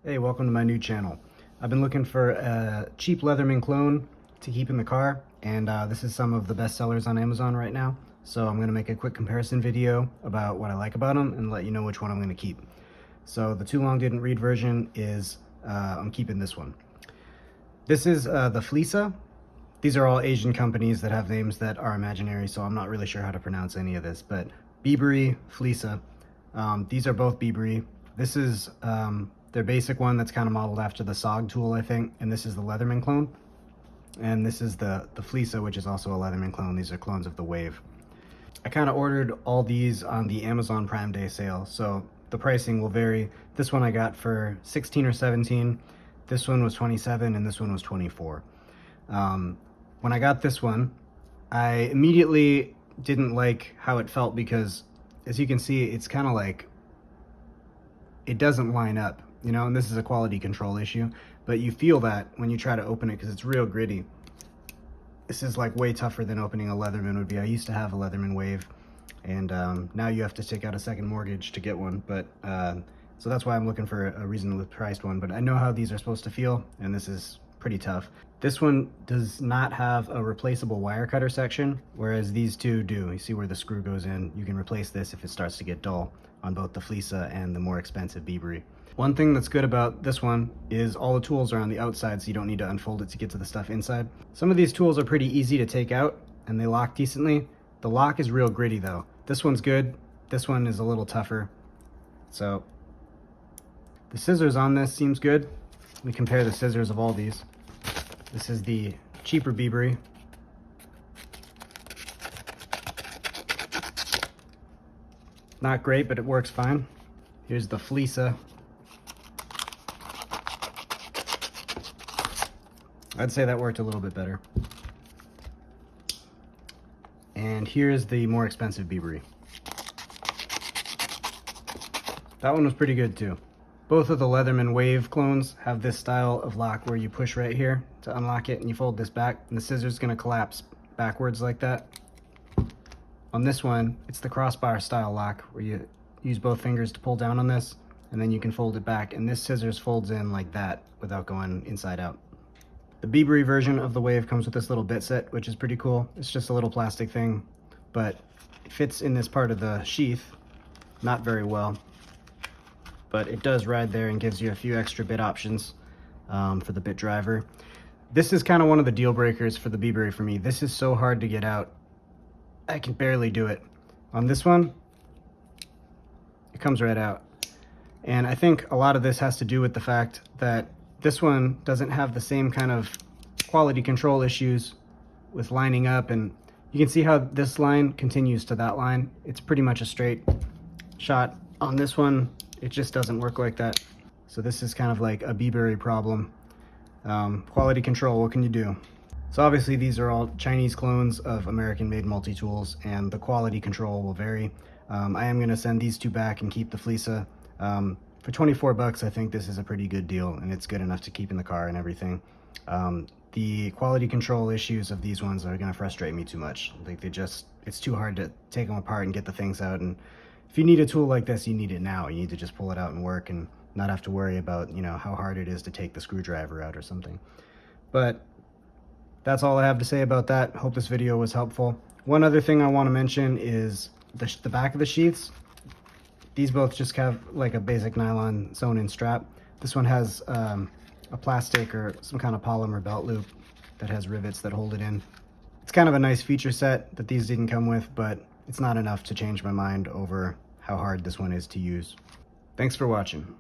Hey, welcome to my new channel. I've been looking for a cheap Leatherman clone to keep in the car, and this is some of the best sellers on Amazon right now. So I'm going to make a quick comparison video about what I like about them and let you know which one I'm going to keep. So the too long didn't read version is I'm keeping this one. This is the Flissa. These are all Asian companies that have names that are imaginary, so I'm not really sure how to pronounce any of this, but Bibury, Flissa. These are both Bibury. This is their basic one that's kind of modeled after the SOG tool, I think, and this is the Leatherman clone. And this is the Flissa, which is also a Leatherman clone. These are clones of the Wave. I kind of ordered all these on the Amazon Prime Day sale, so the pricing will vary. This one I got for 16 or 17. This one was 27, and this one was 24. When I got this one, I immediately didn't like how it felt because, as you can see, it's kind of like it doesn't line up, you know, and this is a quality control issue, but you feel that when you try to open it because it's real gritty. This is like way tougher than opening a Leatherman would be. I used to have a Leatherman Wave, and now you have to take out a second mortgage to get one, but so that's why I'm looking for a reasonably priced one, but I know how these are supposed to feel, and this is pretty tough. This one does not have a replaceable wire cutter section, whereas these two do. You see where the screw goes in. You can replace this if it starts to get dull on both the Flissa and the more expensive Bibury. One thing that's good about this one is all the tools are on the outside, so you don't need to unfold it to get to the stuff inside. Some of these tools are pretty easy to take out and they lock decently. The lock is real gritty though. This one's good. This one is a little tougher. So the scissors on this seems good. Let me compare the scissors of all these. This is the cheaper Bibury. Not great, but it works fine. Here's the Flissa. I'd say that worked a little bit better. And here's the more expensive Bibury. That one was pretty good too. Both of the Leatherman Wave clones have this style of lock where you push right here to unlock it and you fold this back and the scissors gonna collapse backwards like that. On this one, it's the crossbar style lock where you use both fingers to pull down on this and then you can fold it back, and this scissors folds in like that without going inside out. The Bibury version of the Wave comes with this little bit set, which is pretty cool. It's just a little plastic thing, but it fits in this part of the sheath not very well. But it does ride there and gives you a few extra bit options for the bit driver. This is kind of one of the deal breakers for the Bibury for me. This is so hard to get out. I can barely do it. On this one, it comes right out. And I think a lot of this has to do with the fact that this one doesn't have the same kind of quality control issues with lining up, and you can see how this line continues to that line. It's pretty much a straight shot. On this one, it just doesn't work like that. So this is kind of like a Bibury problem. Quality control, what can you do? So obviously these are all Chinese clones of American-made multi-tools, and the quality control will vary. I am gonna send these two back and keep the Flissa. For 24 bucks, I think this is a pretty good deal, and it's good enough to keep in the car and everything. The quality control issues of these ones are gonna frustrate me too much. Like it's too hard to take them apart and get the things out, and if you need a tool like this, you need it now. You need to just pull it out and work and not have to worry about, you know, how hard it is to take the screwdriver out or something. But that's all I have to say about that. Hope this video was helpful. One other thing I want to mention is the back of the sheaths. These both just have like a basic nylon sewn-in strap. This one has a plastic or some kind of polymer belt loop that has rivets that hold it in. It's kind of a nice feature set that these didn't come with, but it's not enough to change my mind over how hard this one is to use. Thanks for watching.